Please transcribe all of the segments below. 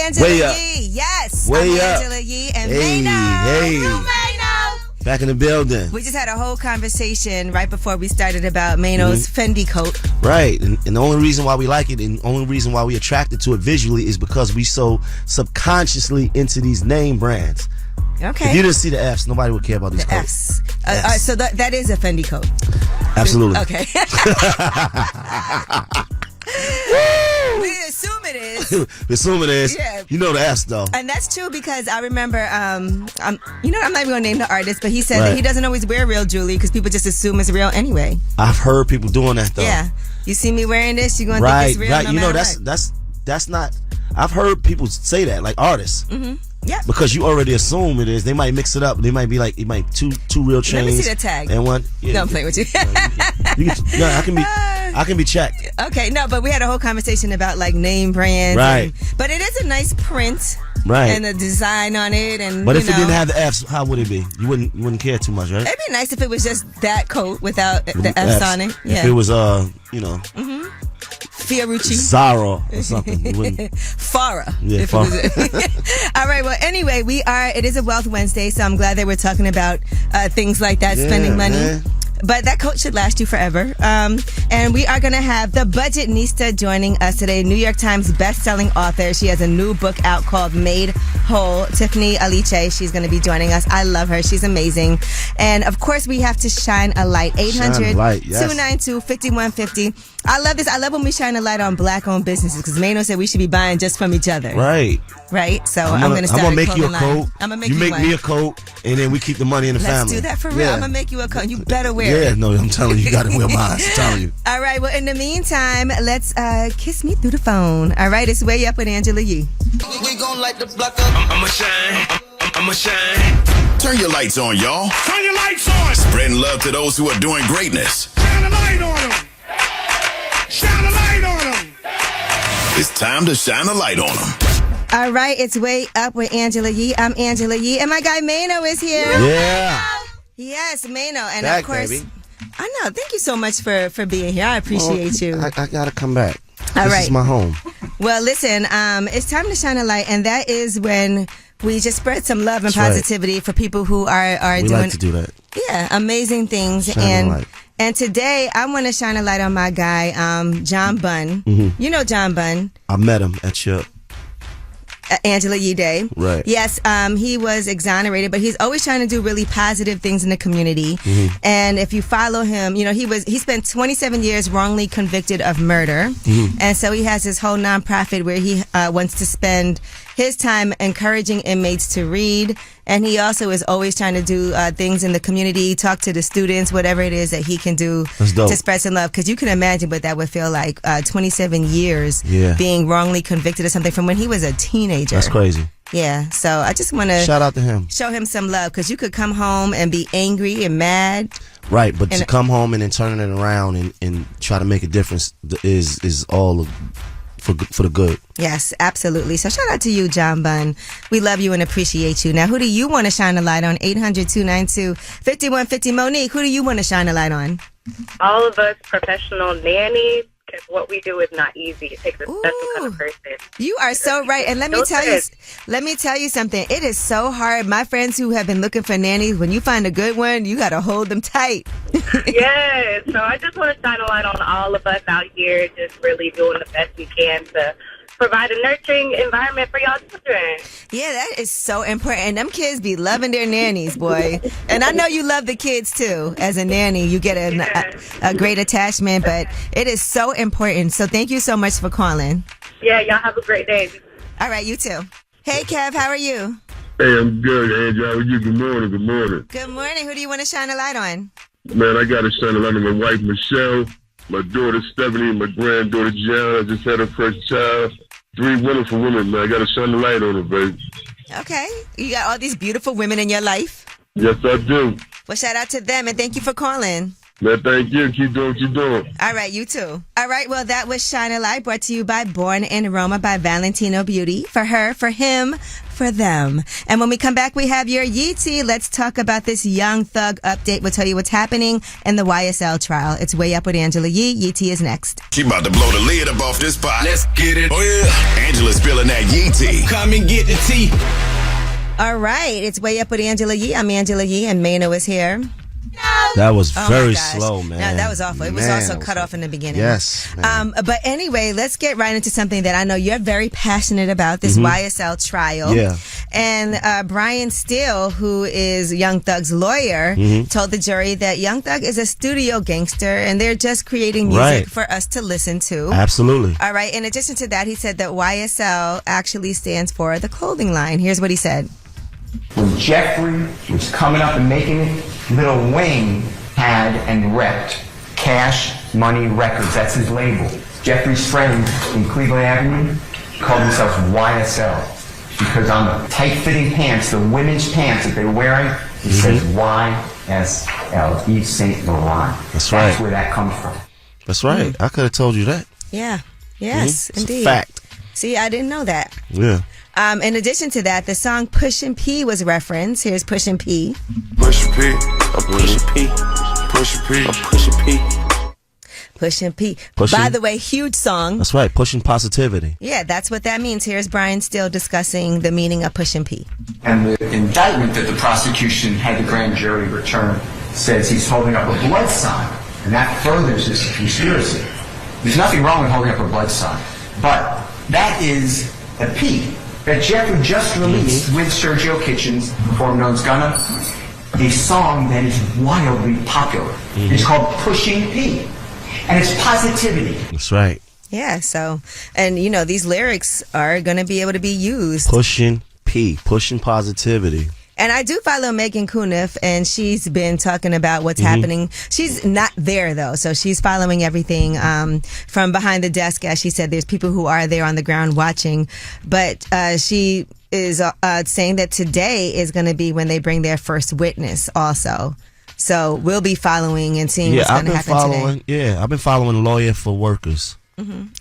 Angela Way up. Yee. Yes. Way I'm up. Angela Yee and Hey, Mano. hey. You Mano. Back in the building. We just had a whole conversation right before we started about Mano's Fendi coat. Right. And the only reason why we like it and the only reason why we attracted to it visually is because we so subconsciously into these name brands. Okay. If you didn't see the Fs, nobody would care about these The coats. Fs. All right, so that is a Fendi coat. Absolutely. Okay. We assume it is. Assume it is. Yeah. You know the Fs though. And that's true because I remember, I'm not even going to name the artist, but he said Right. that he doesn't always wear real jewelry because people just assume it's real anyway. I've heard people doing that though. Yeah. You see me wearing this, you're going to Right, think it's real. right. No You know matter that's not. I've heard people say that, like artists. Mm-hmm. Yeah. Because you already assume it is. They might mix it up. They might be like, it might two real chains. Let me see the tag. And one. Yeah, Don't play with you. I can be checked. Okay, no, but we had a whole conversation about like name brands. Right. But it is a nice print. Right. And the design on it, and But you if know, it didn't have the Fs, how would it be? You wouldn't care too much, right? it'd be nice if it was just that coat without the F's on it. Yeah. If it was Fiorucci. Zara or something. You wouldn't. Farah. Yeah, if it was- All right. Well, anyway, it is a Wealth Wednesday, so I'm glad that we're talking about things like that, spending money. Man. But that coat should last you forever. And we are going to have the Budgetnista joining us today, New York Times best-selling author. She has a new book out called Made Whole. Tiffany Aliche, she's going to be joining us. I love her. She's amazing. And, of course, we have to shine a light. 800-292-5150. I love this. I love when we shine a light on black-owned businesses because Mano said we should be buying just from each other. Right. Right? So I'm going to start I'm gonna make you a line. coat. I'm going to make you you make one. me a coat, and then we keep the money in the family. Let's do that for real. Yeah. I'm going to make you a coat. You better wear it. Yeah, no, I'm telling you, you got to wear mine. I'm telling you. All right, well, in the meantime, let's kiss me through the phone. All right, it's Way Up with Angela Yee. We gon' light the block up. I'ma shine. I'ma shine. Turn your lights on, y'all. Turn your lights on. Spreading love to those who are doing greatness. Shine a light on them. Shine a light on them. It's time to shine a light on them. All right, it's Way Up with Angela Yee. I'm Angela Yee, and my guy Mano is here. Yeah. Yes, Mano. And Back, of course, baby. I know. Thank you so much for being here. I appreciate you. I got to come back. All This right. is my home. Well, listen, it's time to shine a light, and that is when we just spread some love and That's right. positivity for people who are We doing like to do that. amazing things. Shine a light. And today I want to shine a light on my guy, John Bunn. Mm-hmm. You know John Bunn. I met him at your... Angela Yee Day. Right. Yes, he was exonerated, but he's always trying to do really positive things in the community. Mm-hmm. And if you follow him, you know, he spent 27 years wrongly convicted of murder. Mm-hmm. And so he has this whole nonprofit where he wants to spend his time encouraging inmates to read. And he also is always trying to do things in the community, talk to the students, whatever it is that he can do That's dope. to spread some love. Because you can imagine what that would feel like, 27 years Yeah. being wrongly convicted of something from when he was a teenager. That's crazy. Yeah, so I just want to Shout out to him. show him some love because you could come home and be angry and mad. Right, but And- to come home and then turn it around and try to make a difference is all for the good. Yes, absolutely. So shout out to you, John Bunn. We love you and appreciate you. Now, who do you want to shine a light on? 800-292-5150. Monique, who do you want to shine a light on? All of us professional nannies, because what we do is not easy. It takes a special kind of person. You are so right. And let me tell you something. It is so hard. My friends who have been looking for nannies, when you find a good one, you got to hold them tight. Yes. So I just want to shine a light on all of us out here, just really doing the best we can to provide a nurturing environment for y'all children. Yeah, that is so important. And them kids be loving their nannies, boy. And I know you love the kids, too. As a nanny, you get a great attachment, but it is so important. So thank you so much for calling. Yeah, y'all have a great day. All right, you too. Hey, Kev, how are you? Hey, I'm good, Andrew. How are you? Good morning. Good morning. Good morning. Who do you want to shine a light on? Man, I got to shine a light on my wife, Michelle, my daughter, Stephanie, and my granddaughter, Gianna. I just had her first child. 3 wonderful women, man. I got to shine the light on her, baby. Okay. You got all these beautiful women in your life. Yes, I do. Well, shout out to them, and thank you for calling. Man, thank you. Keep doing what you're doing. All right, you too. All right, well, that was Shine a Light, brought to you by Born in Roma by Valentino Beauty. For her, for him, for them. And when we come back, we have your Yeetie. Let's talk about this Young Thug update. We'll tell you what's happening in the YSL trial. It's Way Up with Angela Yee. Yeetie is next. She about to blow the lid up off this pot. Let's get it. Oh, yeah. Angela's spilling that yee tea. Come and get the tea. All right, it's Way Up with Angela Yee. I'm Angela Yee, and Mano is here. That was Oh very my gosh. slow, man. No, that was awful. It was also cut off in the beginning. Yes. Man. But anyway, let's get right into something that I know you're very passionate about, this YSL trial. Yeah. And Brian Seale, who is Young Thug's lawyer, told the jury that Young Thug is a studio gangster and they're just creating music for us to listen to. Absolutely. All right. In addition to that, he said that YSL actually stands for the clothing line. Here's what he said. When Jeffrey was coming up and making it, Lil Wayne had and repped Cash Money Records. That's his label. Jeffrey's friend in Cleveland Avenue called themselves YSL because on the tight-fitting pants, the women's pants that they were wearing, it says YSL, Yves Saint Laurent. That's right. That's where that comes from. That's right. I could have told you that. Yeah. Yes, It's indeed. a fact. See, I didn't know that. Yeah. In addition to that, the song Pushin' P was referenced. Here's Pushin' P. Push P. I'm pushing P. Push P. I'm pushing P. Pushin' P. Pushin'. By the way, huge song. That's right. Pushing positivity. Yeah, that's what that means. Here's Brian Steele discussing the meaning of Pushin' P. And the indictment that the prosecution had the grand jury return says he's holding up a blood sign, and that furthers this conspiracy. There's nothing wrong with holding up a blood sign, but that is a P that Jeffrey just released with Sergio Kitchens, formerly known as Gunna, a song that is wildly popular. It's called Pushing P, and it's positivity. That's right. Yeah, so, and you know, these lyrics are going to be able to be used. Pushing P. Pushing positivity. And I do follow Megan Kuniff, and she's been talking about what's happening. She's not there, though, so she's following everything from behind the desk. As she said, there's people who are there on the ground watching. But she is saying that today is going to be when they bring their first witness also. So we'll be following and seeing what's going to happen today. Yeah, I've been following Lawyer for Workers.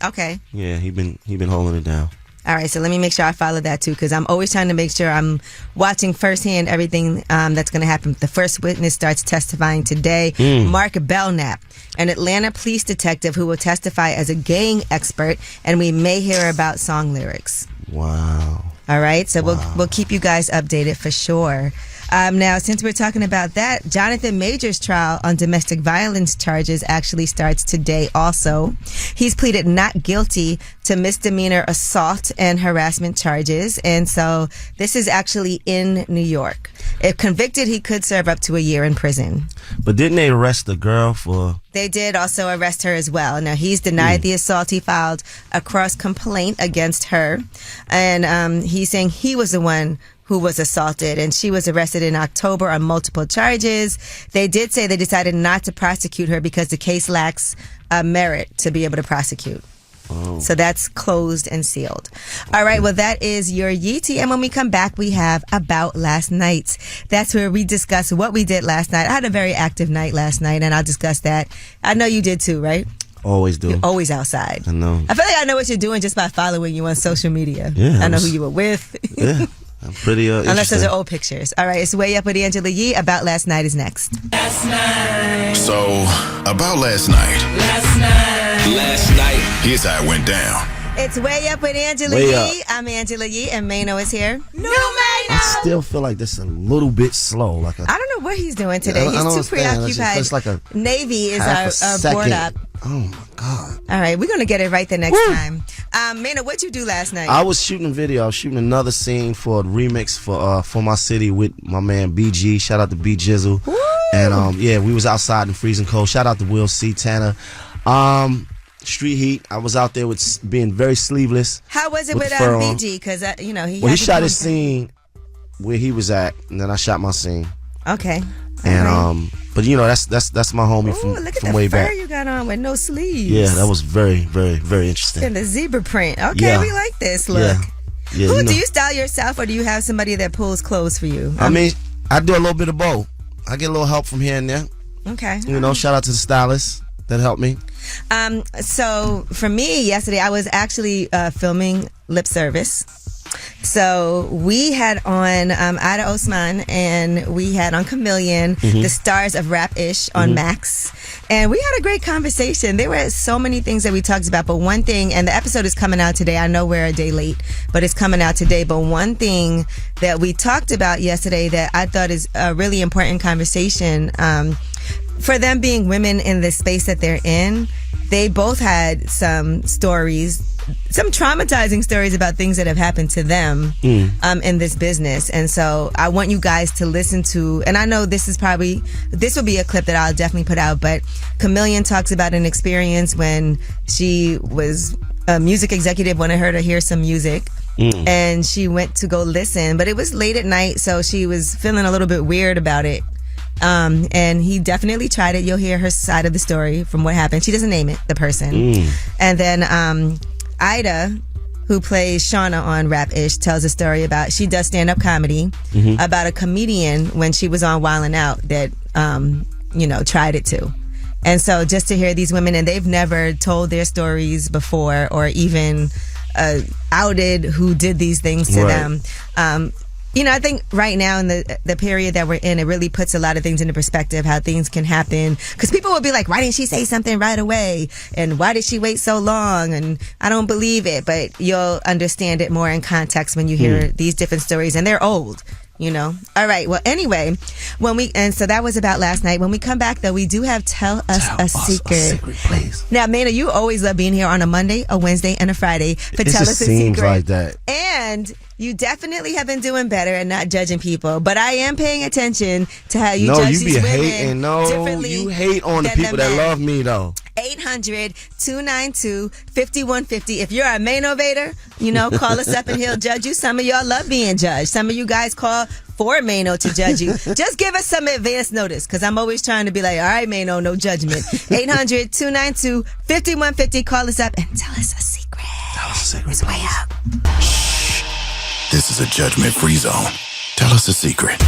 Okay. Yeah, he been holding it down. All right, so let me make sure I follow that too, because I'm always trying to make sure I'm watching firsthand everything that's going to happen. The first witness starts testifying today. Mark Belknap, an Atlanta police detective who will testify as a gang expert, and we may hear about song lyrics. Wow. All right, so we'll keep you guys updated for sure. Now, since we're talking about that, Jonathan Majors' trial on domestic violence charges actually starts today also. He's pleaded not guilty to misdemeanor assault and harassment charges, and so this is actually in New York. If convicted, he could serve up to a year in prison. But didn't they arrest the girl for... They did also arrest her as well. Now, he's denied the assault. He filed a cross complaint against her, and he's saying he was the one who was assaulted, and she was arrested in October on multiple charges. They did say they decided not to prosecute her because the case lacks merit to be able to prosecute. Oh. So that's closed and sealed. All right, well, that is your Yeetie. And when we come back, we have About Last Night. That's where we discuss what we did last night. I had a very active night last night, and I'll discuss that. I know you did too, right? Always do. You're always outside. I know. I feel like I know what you're doing just by following you on social media. Yeah, I know who you were with. Yeah. I'm pretty Unless those are old pictures. All right, it's Way Up with Angela Yee. About Last Night is next. Last night. So, about last night. Last night. Here's how it went down. It's Way Up with Angela Way Yee. Up. I'm Angela Yee, and Mano is here. New Mano! I still feel like this is a little bit slow. I don't know what he's doing today. I don't He's too understand. preoccupied. It's like a Navy is half our board up. Oh my God. All right, we're going to get it right the next time. Mano, what'd you do last night? I was shooting a video. I was shooting another scene for a remix for My City with my man BG. Shout out to B Jizzle. Woo! And yeah, we was outside in freezing cold. Shout out to Will C. Tanner. Street heat. I was out there with being very sleeveless. How was it with fur on. BG? Because he shot his scene where he was at, and then I shot my scene. Okay. And but that's my homie from way back. Look at the fur you got on with no sleeves. Yeah, that was very, very, very interesting. And the zebra print. Okay, we like this look. Yeah, Who do you style yourself, or do you have somebody that pulls clothes for you? I mean, I do a little bit of both. I get a little help from here and there. Okay. You know, shout out to the stylist that helped me. So for me, yesterday I was actually filming Lip Service. So we had on Ida Osman and we had on Chameleon, the stars of Rap-ish on Max. And we had a great conversation. There were so many things that we talked about, but one thing, and the episode is coming out today. I know we're a day late, but it's coming out today. But one thing that we talked about yesterday that I thought is a really important conversation, for them being women in the space that they're in, they both had some stories, some traumatizing stories about things that have happened to them in this business. And so I want you guys to listen to, and I know this will be a clip that I'll definitely put out, but Chameleon talks about an experience when she was a music executive, wanted her to hear some music. And she went to go listen, but it was late at night, so she was feeling a little bit weird about it. And he definitely tried it. You'll hear her side of the story from what happened. She doesn't name it, the person. And then Ida, who plays Shauna on Rap-ish, tells a story about, she does stand-up comedy, about a comedian when she was on Wildin' Out that, tried it too. And so just to hear these women, and they've never told their stories before or even outed who did these things to them. I think right now in the period that we're in, it really puts a lot of things into perspective, how things can happen. Because people will be like, why didn't she say something right away? And why did she wait so long? And I don't believe it. But you'll understand it more in context when you hear these different stories. And they're old, All right. Well, anyway, so that was about last night. When we come back, though, we do have Tell Us a Secret. A secret, please. Now, Maynard, you always love being here on a Monday, a Wednesday, and a Friday for Tell Us a Secret. It seems like that. And you definitely have been doing better and not judging people. But I am paying attention to how you judge these women hating. differently. You hate on the people that love me, though. 800-292-5150. If you're a Mainovator, call us up and he'll judge you. Some of y'all love being judged. Some of you guys call for Maino to judge you. Just give us some advance notice, because I'm always trying to be like, all right, Maino, no judgment. 800-292-5150. Call us up and tell us a secret. Tell us a secret. It's way up. This is a judgment-free zone. Tell us a secret.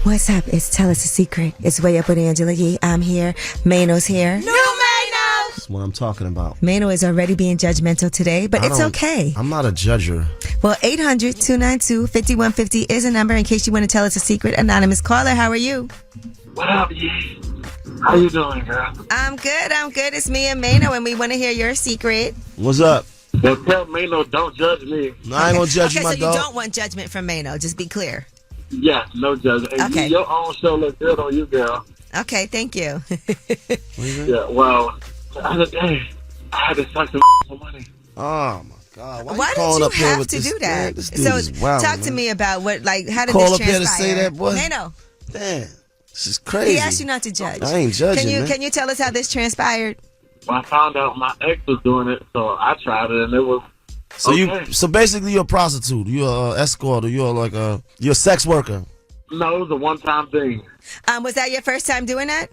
What's up? It's Tell Us a Secret. It's Way Up with Angela Yee. I'm here. Maino's here. That's what I'm talking about. Maino is already being judgmental today, but it's okay. I'm not a judger. Well, 800-292-5150 is a number in case you want to tell us a secret. Anonymous caller, how are you? What up, Yee? How you doing, girl? I'm good. It's me and Maino, and we want to hear your secret. What's up? Well, tell Maino, don't judge me. No, I ain't gonna judge you, my so dog. You don't want judgment from Maino. Just be clear. Yeah, no judgment. And okay. Your own show looks good on you, girl. Okay, thank you. Yeah, well, the other day, I had to suck some money. Oh, my God. Why did you have to do that? Man, so talk to me about how did Call this transpire? Call up here to say that, boy. Maino. Damn, this is crazy. He asked you not to judge. I ain't judging, Can you tell us how this transpired? Well, I found out my ex was doing it, so I tried it, and it was okay. So basically you're a prostitute, you're an escort, or you're a sex worker. No, it was a one-time thing. Was that your first time doing that?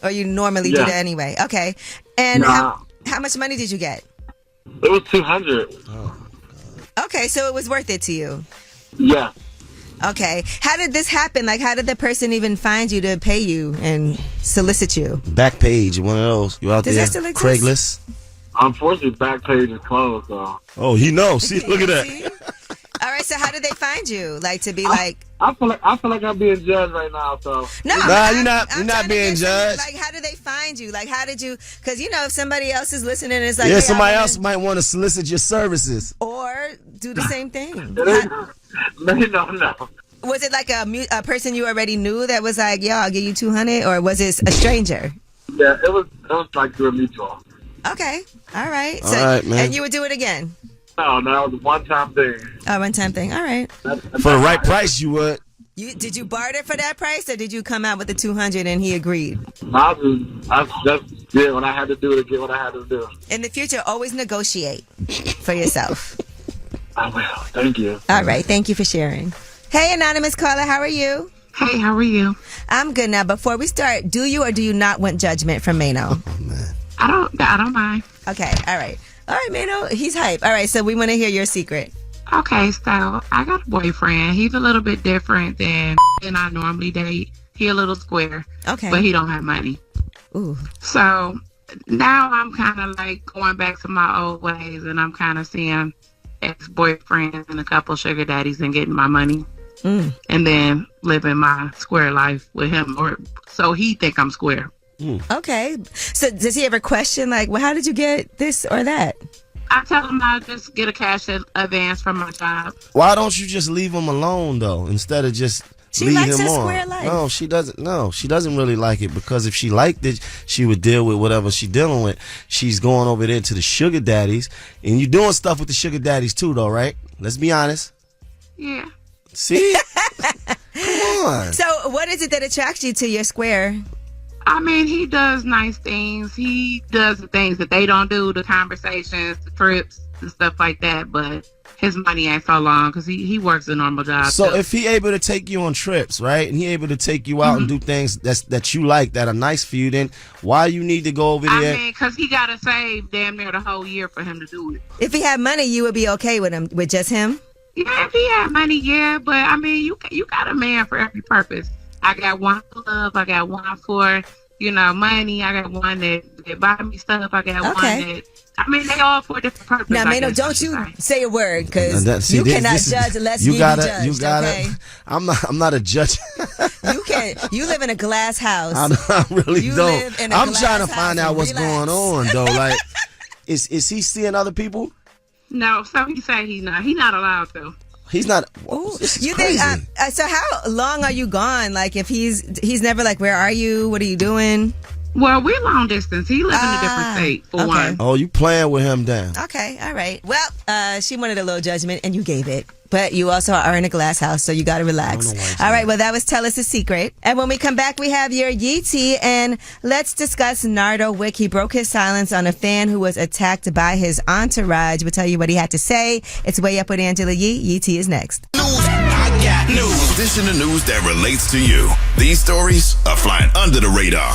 Or you normally do that anyway? Okay. And how much money did you get? It was $200. Oh, God. Okay, so it was worth it to you? Yeah. Okay. How did this happen? Like, how did the person even find you to pay you and solicit you? Backpage, one of those. You out Does there? That still exist? Craigslist. Unfortunately, Backpage is closed, though. Oh, he knows. See, look at that. All right, so how did they find you? Like, to be I feel like I'm being judged right now, so. No, you're not being judged. Like, how did they find you? Like, how did you, because, if somebody else is listening, it's like. Yeah, somebody else might want to solicit your services. Or do the same thing. No. Was it like a person you already knew that was like, yo, I'll give you $200, or was it a stranger? Yeah, it was like through a mutual. Okay, all right. All right, man. And you would do it again? No, it was a one-time thing. Oh, one-time thing. All right. For the right price, you would. Did you barter for that price, or did you come out with the $200 and he agreed? I just did what I had to do to get what I had to do. In the future, always negotiate for yourself. I will. Thank you. All right. Thank you for sharing. Hey, anonymous caller, how are you? Hey, how are you? I'm good. Now, before we start, do you or do you not want judgment from Maino? Oh, man. I don't mind. Okay. All right, Maino, he's hype. All right, so we want to hear your secret. Okay, so I got a boyfriend. He's a little bit different than I normally date. He a little square. Okay. But he don't have money. Ooh. So now I'm kind of like going back to my old ways, and I'm kind of seeing ex-boyfriends and a couple sugar daddies and getting my money. And then living my square life with him, or so he think I'm square. Okay. So does he ever question, like, well, how did you get this or that? I tell him I'll just get a cash advance from my job. Why don't you just leave him alone, though, instead of just She lead likes him her on? square life. No, she doesn't. No, she doesn't really like it, because if she liked it, she would deal with whatever she's dealing with. She's going over there to the sugar daddies, and you're doing stuff with the sugar daddies too, though, right? Let's be honest. Yeah. See? Come on. So what is it that attracts you to your square? I mean, he does nice things. He does the things that they don't do, the conversations, the trips, and stuff like that. But his money ain't so long because he works a normal job. So too. if he able to take you on trips, right, and he able to take you out and do things that you like, that are nice for you, then why you need to go over there? I mean, because he got to save damn near the whole year for him to do it. If he had money, you would be okay with just him? Yeah, if he had money, yeah. But, I mean, you got a man for every purpose. I got one for love. I got one for, money. I got one that buy me stuff. I got one that... I mean, they all for different purposes. Now, Mano, don't you say a word, because you cannot judge unless you be judged. You gotta. Okay? I'm not a judge. You live in a glass house. I really don't. Live in a I'm glass trying to find house out what's relax. going on, though. Like, is he seeing other people? No, so he say he's not. He's not allowed to. He's not. Ooh, This is you crazy. think? So how long are you gone? Like, if he's never like, where are you? What are you doing? Well, we're long distance. He lives in a different state, for one. Oh, you playing with him then? Okay, all right. Well, she wanted a little judgment, and you gave it. But you also are in a glass house, so you got to relax. All right, well, that was Tell Us a Secret. And when we come back, we have your Yee Tea, and let's discuss Nardo Wick. He broke his silence on a fan who was attacked by his entourage. We'll tell you what he had to say. It's Way Up with Angela Yee. Yee Tea is next. I got news. This in the news that relates to you. These stories are flying under the radar.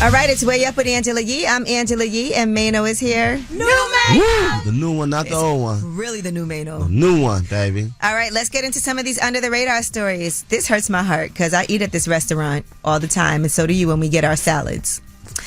All right, it's Way Up with Angela Yee. I'm Angela Yee, and Mano is here. New Mano! The new one, not the old one. Really the new Mano. The new one, baby. All right, let's get into some of these under the radar stories. This hurts my heart because I eat at this restaurant all the time, and so do you when we get our salads.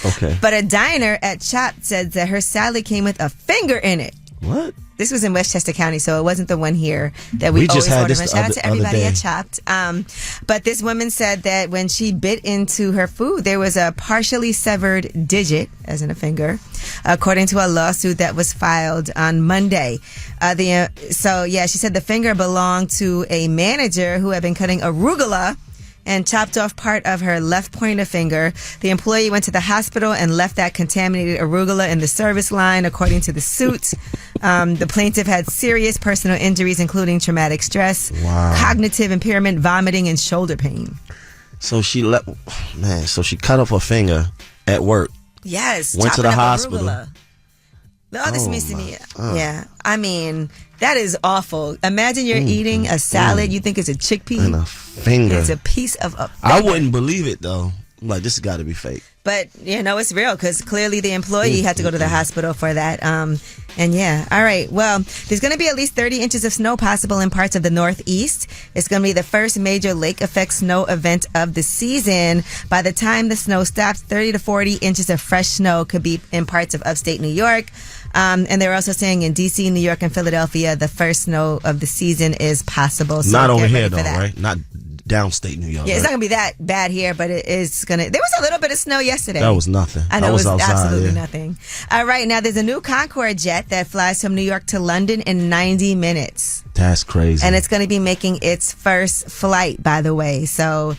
Okay. But a diner at Chopped said that her salad came with a finger in it. What? This was in Westchester County, so it wasn't the one here that we just always had order. this Shout out to everybody other day. at Chopped. But this woman said that when she bit into her food, there was a partially severed digit, as in a finger, according to a lawsuit that was filed on Monday. She said the finger belonged to a manager who had been cutting arugula and chopped off part of her left pointer finger. The employee went to the hospital and left that contaminated arugula in the service line, according to the suit. The plaintiff had serious personal injuries, including traumatic stress, cognitive impairment, vomiting, and shoulder pain. So she cut off her finger at work. Yes. Went to the chopping up hospital. arugula. This means to me. Yeah. I mean, that is awful. Imagine you're eating a salad. You think it's a chickpea. And a finger. It's a piece of a finger. I wouldn't believe it, though. I'm like, this has got to be fake. But, it's real because clearly the employee had to go to the hospital for that. All right. Well, there's going to be at least 30 inches of snow possible in parts of the Northeast. It's going to be the first major lake effect snow event of the season. By the time the snow stops, 30 to 40 inches of fresh snow could be in parts of upstate New York. And they're also saying in D.C., New York, and Philadelphia, the first snow of the season is possible. So not over get here, ready though, for that. right? Not downstate New York. Yeah, it's not right? going to be that bad here, but it is going to. There was a little bit of snow yesterday. That was nothing. I know, I was it was outside, absolutely yeah. nothing. All right, now there's a new Concorde jet that flies from New York to London in 90 minutes. That's crazy. And it's going to be making its first flight, by the way. So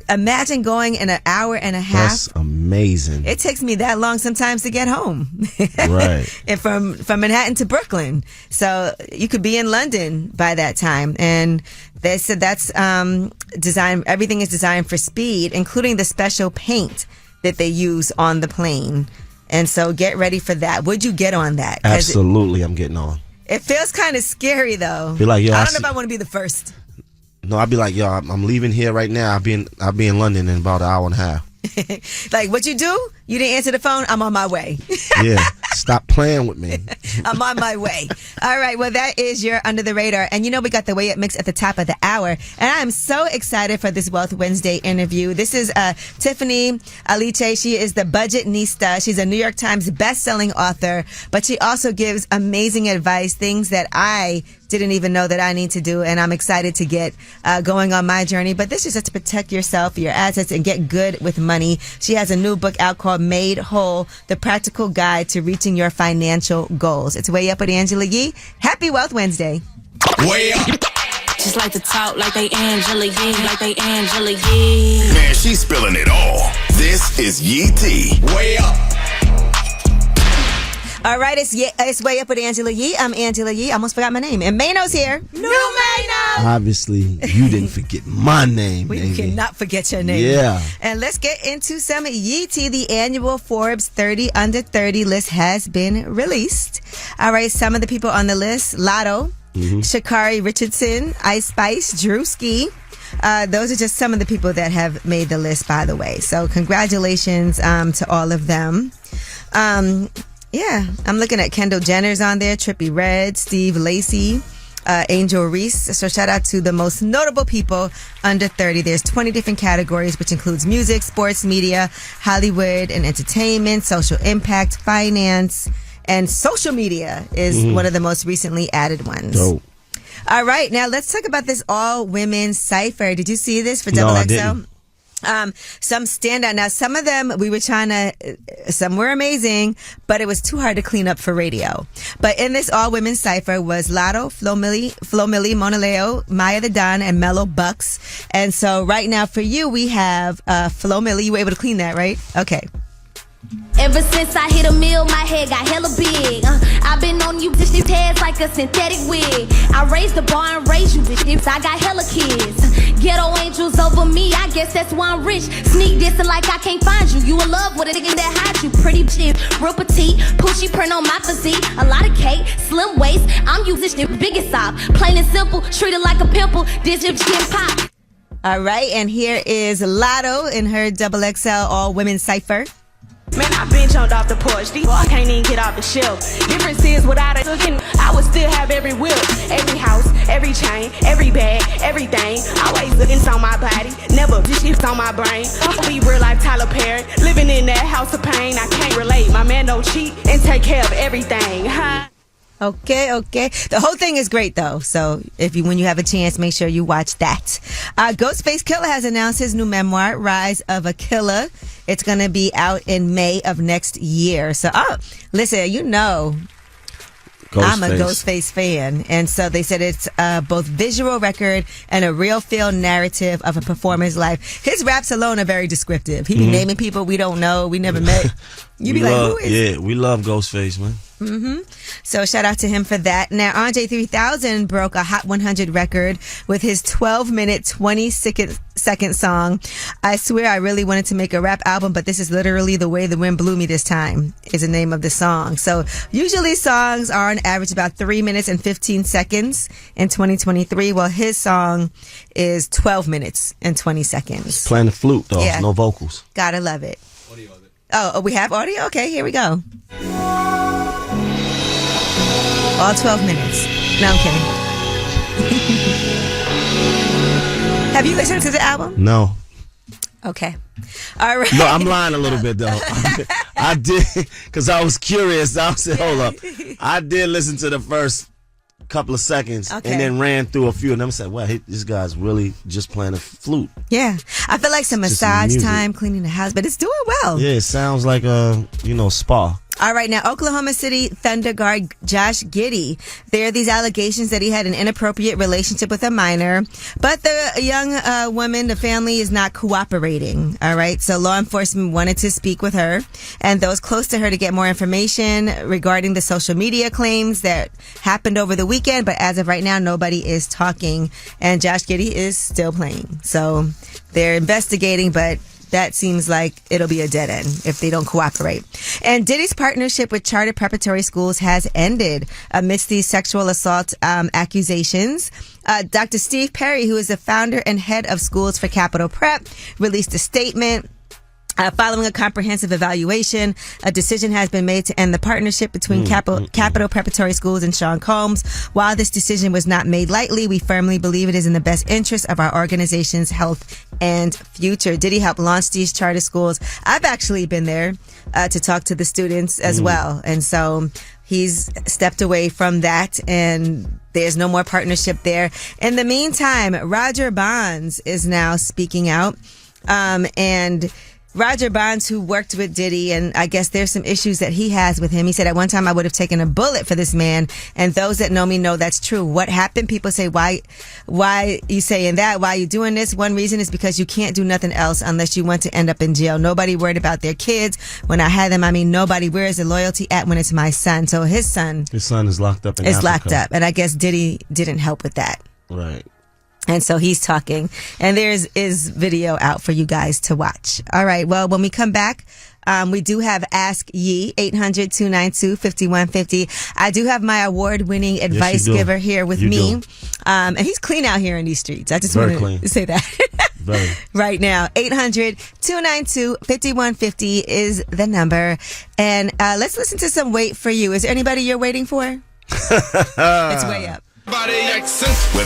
imagine going in an hour and a half. That's amazing. It takes me that long sometimes to get home. Right. And from Manhattan to Brooklyn. So you could be in London by that time. And they said that's designed, everything is designed for speed, including the special paint that they use on the plane. And so get ready for that. Would you get on that? Absolutely, I'm getting on. It feels kind of scary, though. Be like, yo, I don't know if I want to be the first. No, I'd be like, yo, I'm leaving here right now. I'll be in London in about an hour and a half. Like, what you do? You didn't answer the phone? I'm on my way. Yeah. Stop playing with me. I'm on my way. All right. Well, that is your Under the Radar. And you know, we got the Way Up mix at the top of the hour. And I am so excited for this Wealth Wednesday interview. This is Tiffany Aliche. She is the Budgetnista. She's a New York Times best-selling author, but she also gives amazing advice, things that I didn't even know that I need to do, and I'm excited to get going on my journey. But this is just to protect yourself, your assets, and get good with money. She has a new book out called Made Whole, The Practical Guide to Reaching Your Financial Goals. It's Way Up with Angela Yee. Happy Wealth Wednesday. Way up. Just like to talk like they Angela Yee, like they Angela Yee. Man, she's spilling it all. This is Yee T. Way up. All right, it's Way Up with Angela Yee. I'm Angela Yee. I almost forgot my name. And Mano's here. New Mano! Obviously, you didn't forget my name, We baby. cannot forget your name. Yeah. And let's get into some Yee Tea. The annual Forbes 30 Under 30 list has been released. All right, some of the people on the list: Lotto, Sha'Carri Richardson, Ice Spice, Drewski. Those are just some of the people that have made the list, by the way. So congratulations to all of them. Yeah, I'm looking at Kendall Jenner's on there, Trippie Redd, Steve Lacy, Angel Reese. So shout out to the most notable people under 30. There's 20 different categories, which includes music, sports, media, Hollywood and entertainment, social impact, finance, and social media is one of the most recently added ones. Dope. All right, now let's talk about this all-women cipher. Did you see this for No, Double I XL? didn't. Some stand out. Now, some of them we were trying to, some were amazing, but it was too hard to clean up for radio. But in this all-women cipher was Lotto, Flo Milli, Mona Leo, Maya the Don, and Mellow Bucks. And so right now for you, we have Flo Milli. You were able to clean that, right? Okay. Ever since I hit a mill, my head got hella big. I've been on you bitches' heads like a synthetic wig. I raised the bar and raised you bitches. I got hella kids. Ghetto angels over me, I guess that's why I'm rich. Sneak dissing like I can't find you. You in love with a nigga that hides you. Pretty shit, real petite, pushy print on my physique. A lot of cake, slim waist. I'm using shit biggest op. Plain and simple, treated like a pimple. This shit pop. All right, and here is Lotto in her Double XL all-women cipher. Man, I been jumped off the porch. These boys can't even get off the shelf. Difference is without a cooking, I would still have every whip, every house, every chain, every bag, everything. Always looking on my body, never this shit's on my brain. I'm be real like Tyler Perry, living in that house of pain. I can't relate. My man don't cheat and take care of everything. Huh? Okay. The whole thing is great, though. So when you have a chance, make sure you watch that. Ghostface Killah has announced his new memoir, Rise of a Killer. It's going to be out in May of next year. So, listen, you know, I'm a Ghostface fan. And so they said it's both visual record and a real feel narrative of a performer's life. His raps alone are very descriptive. He be naming people we don't know, we never met. You be like, who is? Yeah, we love Ghostface, man. So shout out to him for that. Now, Andre 3000 broke a Hot 100 record with his 12-minute, 20-second song. I swear I really wanted to make a rap album, but this is literally The Way the Wind Blew Me This Time is the name of the song. So usually songs are on average about 3 minutes and 15 seconds in 2023. Well, his song is 12 minutes and 20 seconds. Playing the flute, though. Yeah. No vocals. Gotta love it. Oh, we have audio? Okay, here we go. All 12 minutes. No, I'm kidding. Have you listened to the album? No. Okay. All right. No, I'm lying a little bit, though. I did, because I was curious. I said, hold up. I did listen to the first couple of seconds and then ran through a few of them and said, wow, this guy's really just playing a flute. Yeah. I feel like some Just massage music. time, cleaning the house, but it's doing well. Yeah, it sounds like a, spa. All right, now Oklahoma City Thunder guard Josh Giddey. There are these allegations that he had an inappropriate relationship with a minor, but the young woman, the family, is not cooperating. All right, so law enforcement wanted to speak with her and those close to her to get more information regarding the social media claims that happened over the weekend. But as of right now, nobody is talking, and Josh Giddey is still playing. So they're investigating, but that seems like it'll be a dead end if they don't cooperate. And Diddy's partnership with charter preparatory schools has ended amidst these sexual assault accusations. Dr. Steve Perry, who is the founder and head of schools for Capital Prep, released a statement. Following a comprehensive evaluation, a decision has been made to end the partnership between Capital Preparatory Schools and Sean Combs. While this decision was not made lightly, we firmly believe it is in the best interest of our organization's health and future. Diddy helped launch these charter schools. I've actually been there to talk to the students as well. And so he's stepped away from that, and there's no more partnership there. In the meantime, Roger Bonds is now speaking out. And Roger Bonds, who worked with Diddy, and I guess there's some issues that he has with him. He said, at one time, I would have taken a bullet for this man. And those that know me know that's true. What happened? People say, why you saying that? Why you doing this? One reason is because you can't do nothing else unless you want to end up in jail. Nobody worried about their kids. When I had them, I mean, nobody. Where is the loyalty at when it's my son? So his son is locked up in Africa. Locked up. And I guess Diddy didn't help with that. Right. And so he's talking, and there's video out for you guys to watch. All right. Well, when we come back, we do have Ask Ye, 800-292-5150. I do have my award-winning advice giver here with me. And he's clean out here in these streets. I just want to say that right now. 800-292-5150 is the number. And let's listen to some Wait For You. Is there anybody you're waiting for? It's way up. Whether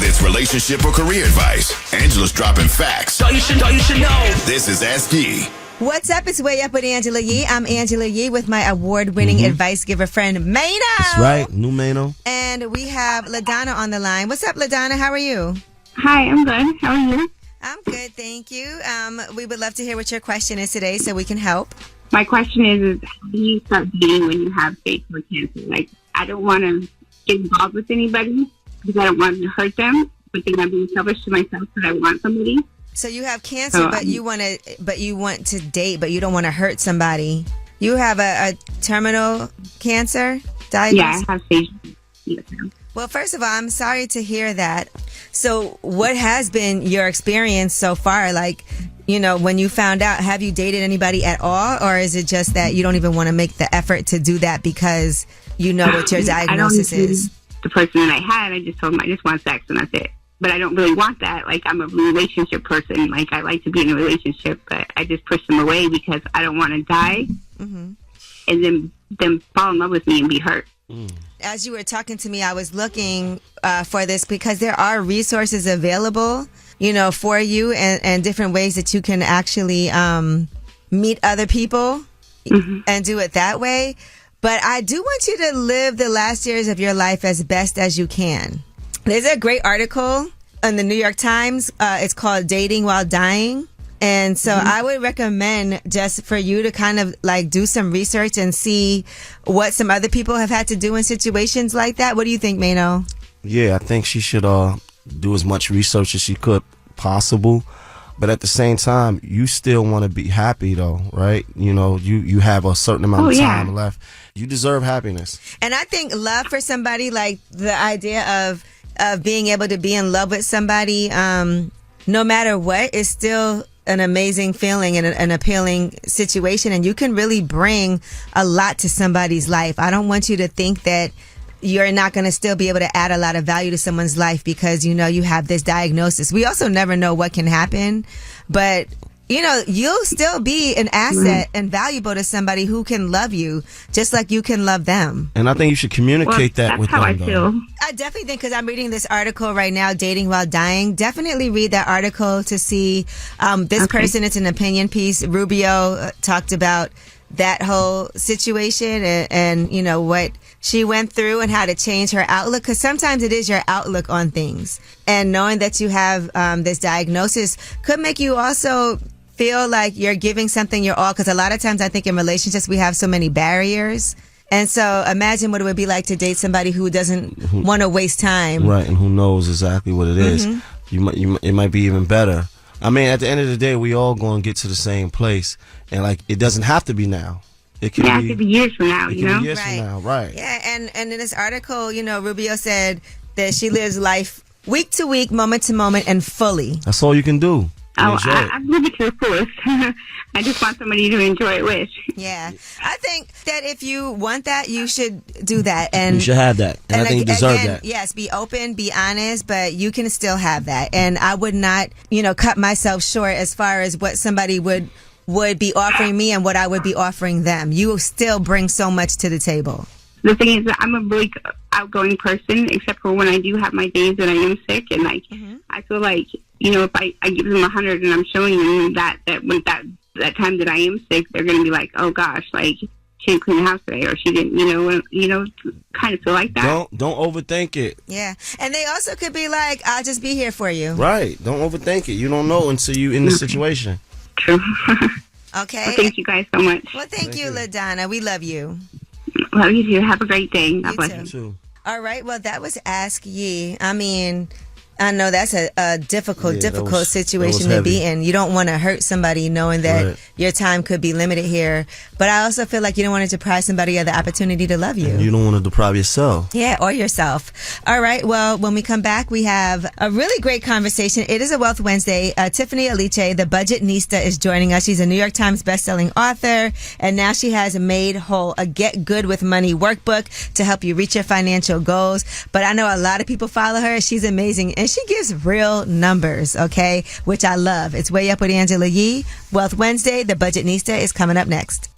it's relationship or career advice, Angela's dropping facts. You should know. This is Ask Ye. What's up? It's Way Up with Angela Yee. I'm Angela Yee with my award-winning advice giver friend, Mano. That's right. New Mano. And we have LaDonna on the line. What's up, LaDonna? How are you? Hi, I'm good. How are you? I'm good, thank you. We would love to hear what your question is today so we can help. My question is how do you start dating when you have stage 4 cancer? Like, I don't want to get involved with anybody because I don't want to hurt them, but then I'm being selfish to myself because I want somebody. So you have cancer, but you want to date, but you don't want to hurt somebody. You have a terminal cancer diagnosis? Yeah, I have stage 4. Well, first of all, I'm sorry to hear that. So what has been your experience so far? Like, you know, when you found out, have you dated anybody at all? Or is it just that you don't even want to make the effort to do that because you know what your diagnosis is? The person that I had, I just told him I just want sex and that's it. But I don't really want that. Like, I'm a relationship person. Like, I like to be in a relationship, but I just push them away because I don't want to die and then them fall in love with me and be hurt. As you were talking to me, I was looking for this because there are resources available, you know, for you and different ways that you can actually meet other people and do it that way. But I do want you to live the last years of your life as best as you can. There's a great article in the New York Times. It's called Dating While Dying. And so I would recommend just for you to kind of like do some research and see what some other people have had to do in situations like that. What do you think, Mano? Yeah, I think she should do as much research as she could possible. But at the same time, you still want to be happy, though, right? You know, you have a certain amount of time left. You deserve happiness. And I think love for somebody, like the idea of being able to be in love with somebody, no matter what, is still an amazing feeling and an appealing situation. And you can really bring a lot to somebody's life. I don't want you to think that you're not going to still be able to add a lot of value to someone's life because, you know, you have this diagnosis. We also never know what can happen, but, you know, you'll still be an asset and valuable to somebody who can love you just like you can love them. And I think you should communicate that with them. That's how I feel. I definitely think, because I'm reading this article right now, Dating While Dying. Definitely read that article to see this person. It's an opinion piece. Rubio talked about that whole situation and you know, what she went through and how to change her outlook, because sometimes it is your outlook on things. And knowing that you have this diagnosis could make you also feel like you're giving something your all, because a lot of times I think in relationships we have so many barriers. And so imagine what it would be like to date somebody who doesn't want to waste time. Right, and who knows exactly what it is. It might be even better. I mean, at the end of the day, we all going to get to the same place. And, like, it doesn't have to be now. It could be years from now, you know? Years from now, right. Yeah, and in this article, you know, Rubio said that she lives life week to week, moment to moment, and fully. That's all you can do. I live it to the fullest. I just want somebody to enjoy it with. Yeah. I think that if you want that, you should do that. And you should have that. And I think you deserve that. Yes, be open, be honest, but you can still have that. And I would not, you know, cut myself short as far as what somebody would would be offering me and what I would be offering them. You still bring so much to the table. The thing is that I'm a really outgoing person, except for when I do have my days that I am sick, and like I feel like, you know, if I give them 100 and I'm showing them that when that time that I am sick, they're going to be like, oh gosh, like she didn't clean the house today, or she didn't, you know, kind of feel like that. Don't overthink it. Yeah, and they also could be like, I'll just be here for you. Right. Don't overthink it. You don't know until you in the situation. True. Okay. Well, thank you guys so much. Well, thank you, LaDonna. We love you. Love you too. Have a great day. God bless You too. All right. Well, that was Ask Ye. I mean, I know that's a difficult situation to be in. You don't want to hurt somebody knowing that your time could be limited here. But I also feel like you don't want to deprive somebody of the opportunity to love you. And you don't want to deprive yourself. Yeah, or yourself. All right. Well, when we come back, we have a really great conversation. It is a Wealth Wednesday. Tiffany Aliche, the Budgetnista, is joining us. She's a New York Times bestselling author, and now she has Made Whole, a Get Good with Money workbook to help you reach your financial goals. But I know a lot of people follow her. She's amazing. And she gives real numbers, okay, which I love. It's Way Up with Angela Yee. Wealth Wednesday, the Budgetnista is coming up next.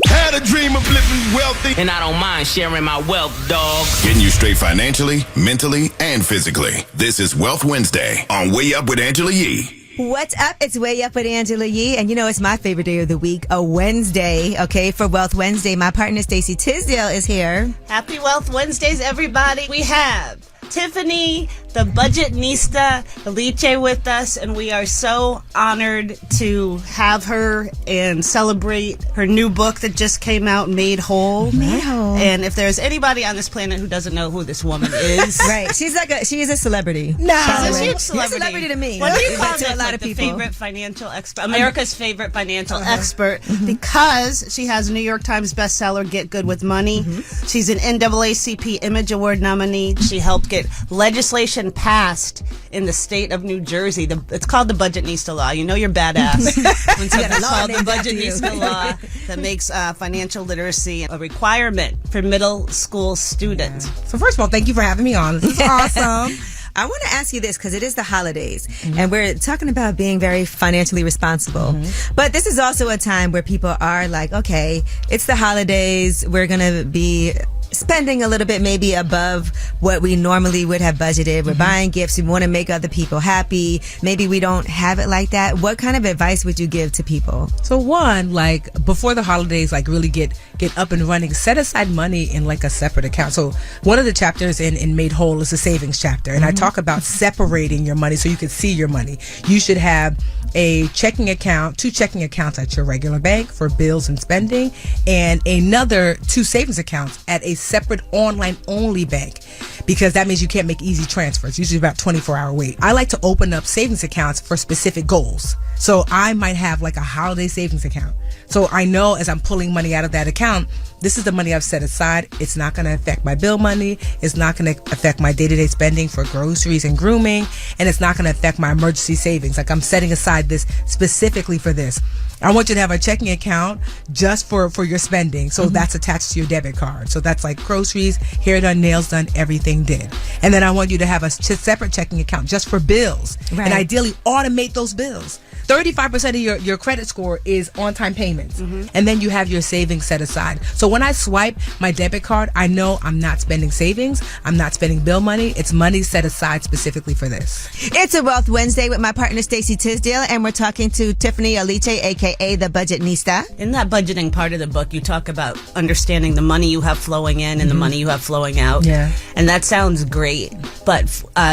Had a dream of living wealthy, And I don't mind sharing my wealth, dog. Getting you straight financially, mentally, and physically. This is Wealth Wednesday on Way Up with Angela Yee. What's up? It's Way Up with Angela Yee, and you know it's my favorite day of the week, a Wednesday, okay, for Wealth Wednesday. My partner Stacey Tisdale is here. Happy Wealth Wednesdays, everybody. We have Tiffany, the Budgetnista, Aliche with us, and we are so honored to have her and celebrate her new book that just came out, Made Whole. Made Whole. And if there's anybody on this planet who doesn't know who this woman is, right? She is a celebrity. No, she's she's a huge celebrity to me. What do you call But to it? a lot Like of the people. favorite financial expert, America's favorite financial expert, because she has a New York Times bestseller, Get Good with Money. She's an NAACP Image Award nominee. She helped get legislation passed in the state of New Jersey. It's called the Budgetnista law. You know you're badass when something's called the Budgetnista law that makes financial literacy a requirement for middle school students. So first of all, thank you for having me on. This is awesome. I want to ask you this because it is the holidays and we're talking about being very financially responsible. But this is also a time where people are like, okay, it's the holidays. We're going to be spending a little bit maybe above what we normally would have budgeted. We're buying gifts. We want to make other people happy. Maybe we don't have it like that. What kind of advice would you give to people? So one, like before the holidays, like really get up and running, set aside money in like a separate account. So one of the chapters in Made Whole is the savings chapter. And I talk about separating your money so you can see your money. You should have a checking account, 2 checking accounts at your regular bank for bills and spending, and another 2 savings accounts at a separate online only bank, because that means you can't make easy transfers. Usually about 24-hour wait. I like to open up savings accounts for specific goals. So I might have like a holiday savings account. So I know as I'm pulling money out of that account, this is the money I've set aside. It's not going to affect my bill money. It's not going to affect my day-to-day spending for groceries and grooming. And it's not going to affect my emergency savings. Like I'm setting aside this specifically for this. I want you to have a checking account just for your spending. So that's attached to your debit card. So that's like groceries, hair done, nails done, everything did. And then I want you to have a separate checking account just for bills. Right. And ideally automate those bills. 35% of your credit score is on-time payments. And then you have your savings set aside. So when I swipe my debit card, I know I'm not spending savings. I'm not spending bill money. It's money set aside specifically for this. It's a Wealth Wednesday with my partner Stacey Tisdale, and we're talking to Tiffany Aliche, aka the Budgetnista. In that budgeting part of the book, you talk about understanding the money you have flowing in and the money you have flowing out. Yeah. And that sounds great, but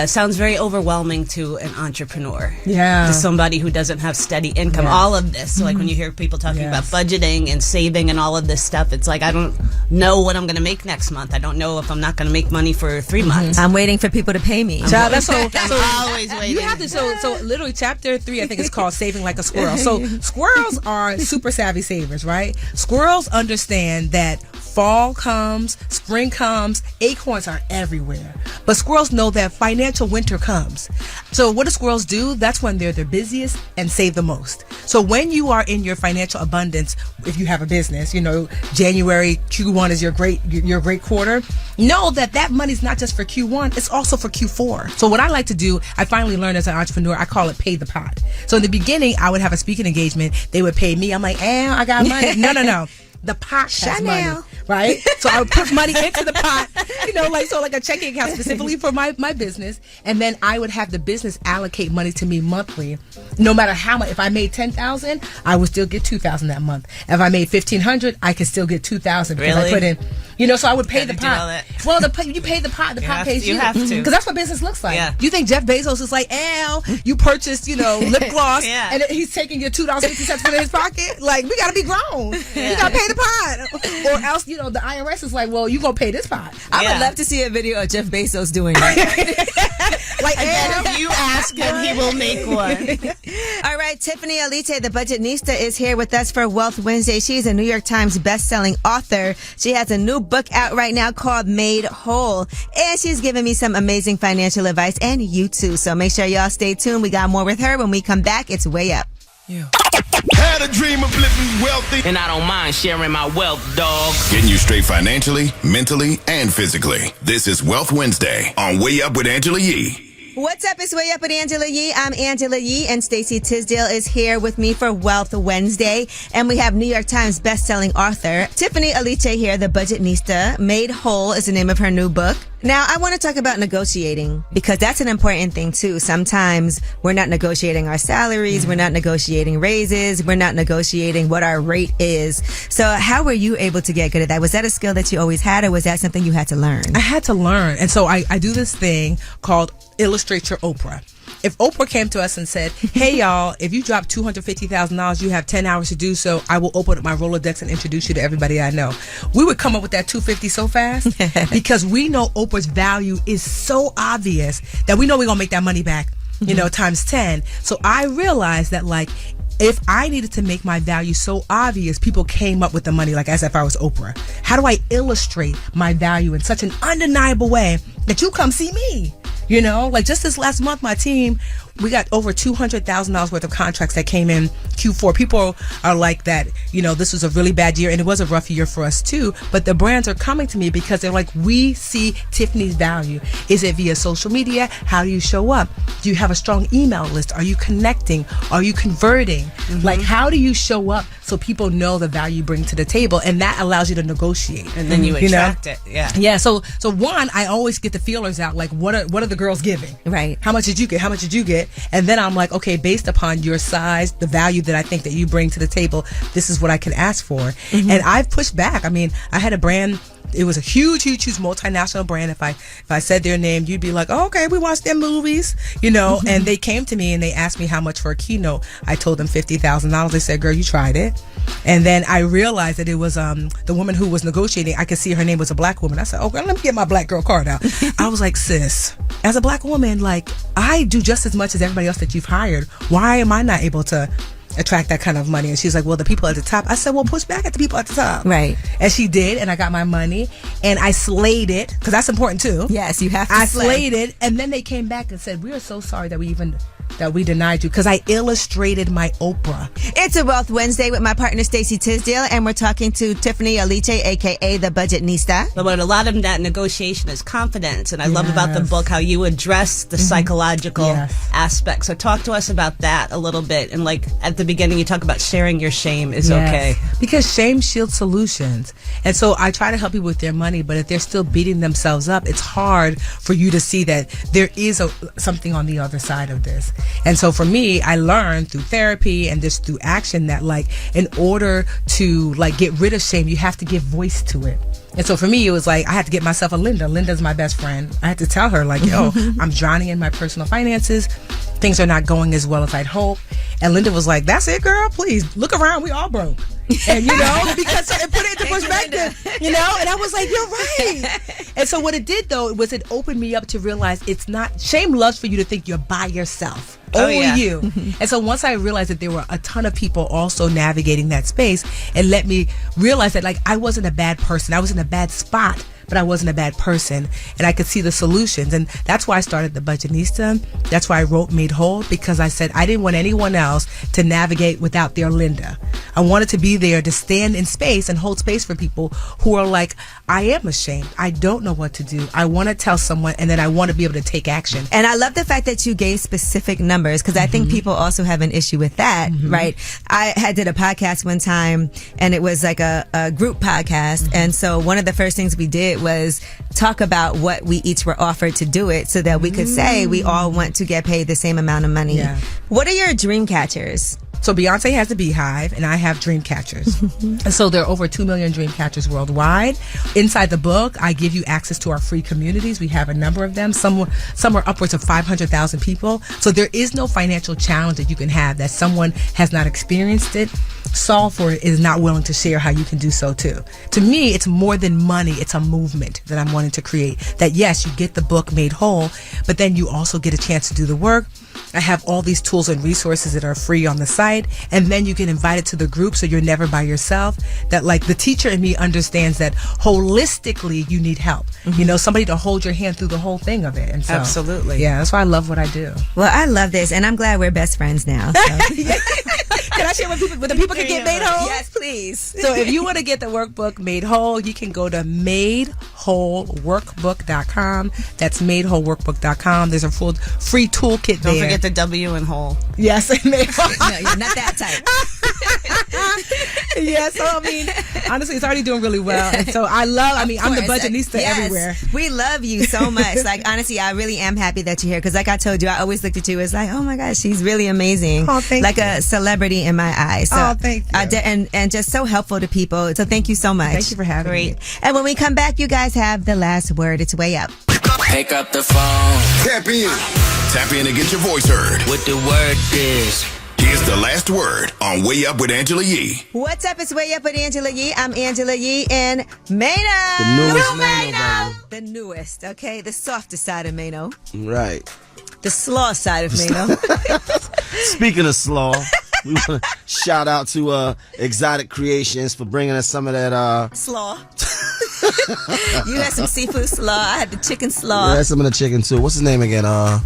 sounds very overwhelming to an entrepreneur. Yeah. To somebody who doesn't have steady income. Yes. All of this. So like when you hear people talking about budgeting and saving and all of this stuff, it's like, I don't know what I'm going to make next month. I don't know if I'm not going to make money for 3 months. I'm waiting for people to pay me. Child, that's so always waiting. You have to, so literally chapter 3, I think it's called Saving Like a Squirrel. So squirrels are super savvy savers, right? Squirrels understand that fall comes, spring comes, acorns are everywhere. But squirrels know that financial winter comes. So what do squirrels do? That's when they're the busiest and save the most. So when you are in your financial abundance, if you have a business, January January, Q1 is your great quarter. Know that money's not just for Q1, it's also for Q4. So what I like to do, I finally learned as an entrepreneur, I call it pay the pot. So in the beginning, I would have a speaking engagement. They would pay me. I'm like, I got money. No. The pot has money, right? So I would put money into the pot, like a checking account specifically for my business. And then I would have the business allocate money to me monthly. No matter how much, if I made $10,000, I would still get $2,000 that month. If I made $1,500, I could still get $2,000 because I put in, so I would pay the pot. Well, you pay the pot, the pot pays you. You have to. Because that's what business looks like. Yeah. You think Jeff Bezos is like, you purchased, lip gloss, Yeah. and he's taking your $2.50 from his pocket? Like, we got to be grown. You got to pay the pot. Or else, the IRS is like, well, you going to pay this pot. I would love to see a video of Jeff Bezos doing that. Like, and if you ask him, he will make one. All right, Tiffany Alite, the Budgetnista, is here with us for Wealth Wednesday. She's a New York Times best-selling author. She has a new book out right now called Made Whole. And she's giving me some amazing financial advice, and you too. So make sure y'all stay tuned. We got more with her. When we come back, it's Way Up. Yeah. Had a dream of living wealthy, And I don't mind sharing my wealth, dog. Getting you straight financially, mentally, and physically. This is Wealth Wednesday on Way Up with Angela Yee. What's up? It's Way Up with Angela Yee. I'm Angela Yee, and Stacey Tisdale is here with me for Wealth Wednesday. And we have New York Times best-selling author Tiffany Alite here, the Budgetnista. Made Whole is the name of her new book. Now, I want to talk about negotiating because that's an important thing too. Sometimes we're not negotiating our salaries, we're not negotiating raises, we're not negotiating what our rate is. So how were you able to get good at that? Was that a skill that you always had, or was that something you had to learn? I had to learn. And so I do this thing called Illustrate Your Oprah. If Oprah came to us and said, hey, y'all, if you drop $250,000, you have 10 hours to do so, I will open up my Rolodex and introduce you to everybody I know. We would come up with that $250 so fast because we know Oprah's value is so obvious that we know we're going to make that money back, times 10. So I realized that, if I needed to make my value so obvious, people came up with the money as if I was Oprah. How do I illustrate my value in such an undeniable way that you come see me? Just this last month, my team, we got over $200,000 worth of contracts that came in Q4. People are like that, this was a really bad year, and it was a rough year for us too, but the brands are coming to me because they're like, we see Tiffany's value. Is it via social media? How do you show up? Do you have a strong email list? Are you connecting? Are you converting? How do you show up so people know the value you bring to the table? And that allows you to negotiate. And then you attract it. Yeah. Yeah. So one, I always get the feelers out. What are the girls giving? Right. How much did you get? How much did you get? And then I'm like, okay, based upon your size, the value that I think that you bring to the table, this is what I can ask for. And I've pushed back. I mean, I had a brand. It was a huge multinational brand. If I said their name, you'd be like, oh, okay, we watched their movies, and they came to me and they asked me how much for a keynote. I told them $50,000. They said, girl, you tried it. And then I realized that it was the woman who was negotiating. I could see her name was a black woman. I said, oh, girl, let me get my black girl card out. I was like, sis, as a black woman, I do just as much as everybody else that you've hired. Why am I not able to attract that kind of money? And she's like, well, the people at the top. I said, well, push back at the people at the top. Right. And she did, and I got my money, and I slayed it, because that's important too. Yes, you have to I slayed it, and then they came back and said, we are so sorry that we denied you, because I illustrated my Oprah. It's a Wealth Wednesday with my partner Stacey Tisdale, and we're talking to Tiffany Alite, aka the Budgetnista. But a lot of that negotiation is confidence, and I love about the book how you address the psychological aspect. So talk to us about that a little bit. And at the beginning, you talk about sharing your shame is okay. Because shame shields solutions. And so I try to help people with their money, but if they're still beating themselves up, it's hard for you to see that there is something on the other side of this. And so for me, I learned through therapy and just through action that in order to get rid of shame, you have to give voice to it. And so for me, it was I had to get myself a Linda. Linda's my best friend. I had to tell her yo, I'm drowning in my personal finances. Things are not going as well as I'd hope. And Linda was like, that's it, girl. Please look around. We all broke. And because it put it into perspective, and I was like, you're right. And so what it did though was it opened me up to realize it's not shame loves for you to think you're by yourself. Only you. And so once I realized that there were a ton of people also navigating that space, it let me realize that I wasn't a bad person. I was in a bad spot but I wasn't a bad person, and I could see the solutions. And that's why I started the Budgetnista. That's why I wrote Made Whole, because I said I didn't want anyone else to navigate without their Linda. I wanted to be there to stand in space and hold space for people who are like, I am ashamed. I don't know what to do. I want to tell someone, and then I want to be able to take action. And I love the fact that you gave specific numbers, because I think people also have an issue with that, right? I did a podcast one time, and it was like a group podcast. And so one of the first things we did was talk about what we each were offered to do it, so that we could say we all want to get paid the same amount of money. Yeah. What are your dream catchers? So Beyonce has the Beehive, and I have dream catchers. And so there are over 2 million dream catchers worldwide. Inside the book, I give you access to our free communities. We have a number of them. Some are upwards of 500,000 people. So there is no financial challenge that you can have that someone has not experienced it, solved for it, is not willing to share how you can do so too. To me, it's more than money. It's a movement that I'm wanting to create. That yes, you get the book Made Whole, but then you also get a chance to do the work. I have all these tools and resources that are free on the site, and then you get invited to the group, so you're never by yourself. That like the teacher in me understands that holistically you need help. You know, somebody to hold your hand through the whole thing of it. And so, absolutely. Yeah, that's why I love what I do. Well, I love this, and I'm glad we're best friends now. So. Can I share what the people can get Made Whole? Yes, please. So if you want to get the workbook Made Whole, you can go to madewholeworkbook.com. That's madewholeworkbook.com. There's a full free toolkit there. Don't forget the W in whole. Yes, Made Whole. No, you're not that type. Yeah, so I mean, honestly, it's already doing really well. And so I'm the Budgetnista everywhere. We love you so much. Like, honestly, I really am happy that you're here, because like I told you, I always looked at you as like, oh my gosh, she's really amazing. Oh, thank like you. a celebrity in my eyes. So, oh, thank you. And just so helpful to people. So thank you so much. Thank you for having me. And when we come back, you guys have the last word. It's way up. Pick up the phone. Tap in. Tap in and get your voice heard. What the word is. Here's the last word on Way Up with Angela Yee. What's up? It's Way Up with Angela Yee. I'm Angela Yee in Mano. The newest Mano, baby. The newest, okay? The softer side of Mano. Right. The slaw side of Mano. Speaking of slaw, we want to shout out to Exotic Creations for bringing us some of that slaw. You had some seafood slaw. I had the chicken slaw. Yeah, some of the chicken too. What's his name again? Oz.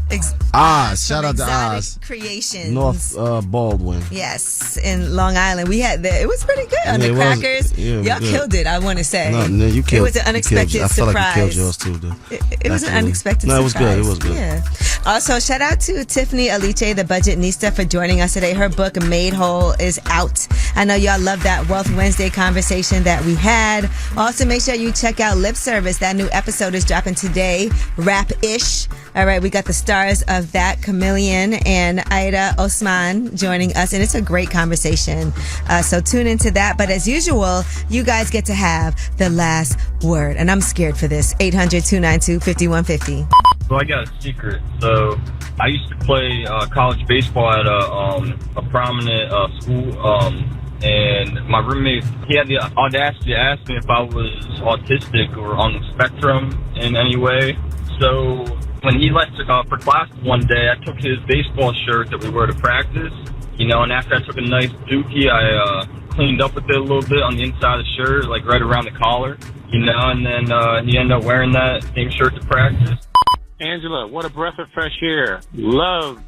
Shout out to Oz. Creations. North Baldwin. Yes, in Long Island. We had it was pretty good on the crackers. Y'all killed it, I want to say. No, you killed it. It was an unexpected I felt surprise. like you killed yours too, dude. It was an unexpected surprise. No, it was good. Yeah. Also, shout out to Tiffany Aliche, the Budgetnista, for joining us today. Her book, Made Whole, is out. I know y'all love that Wealth Wednesday conversation that we had. Also, make sure you check out Lip Service. That new episode is dropping today. Rap-ish. All right, we got the stars of that, Chameleon and Ida Osman, joining us, and it's a great conversation. So tune into that. But as usual, you guys get to have the last word. And I'm scared for this. 800-292-5150. So I got a secret. So I used to play college baseball at a prominent school. And my roommate, he had the audacity to ask me if I was autistic or on the spectrum in any way. So when he left for class one day, I took his baseball shirt that we wear to practice, and after I took a nice dookie, I cleaned up with it a little bit on the inside of the shirt, like right around the collar, and then he ended up wearing that same shirt to practice. Angela, what a breath of fresh air. Love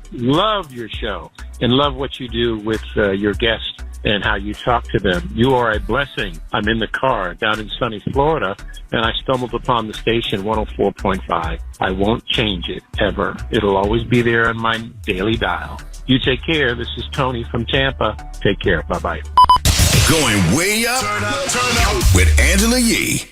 your show and love what you do with your guests and how you talk to them. You are a blessing. I'm in the car down in sunny Florida, and I stumbled upon the station 104.5. I won't change it, ever. It'll always be there on my daily dial. You take care. This is Tony from Tampa. Take care. Bye-bye. Going way up, turn up with Angela Yee.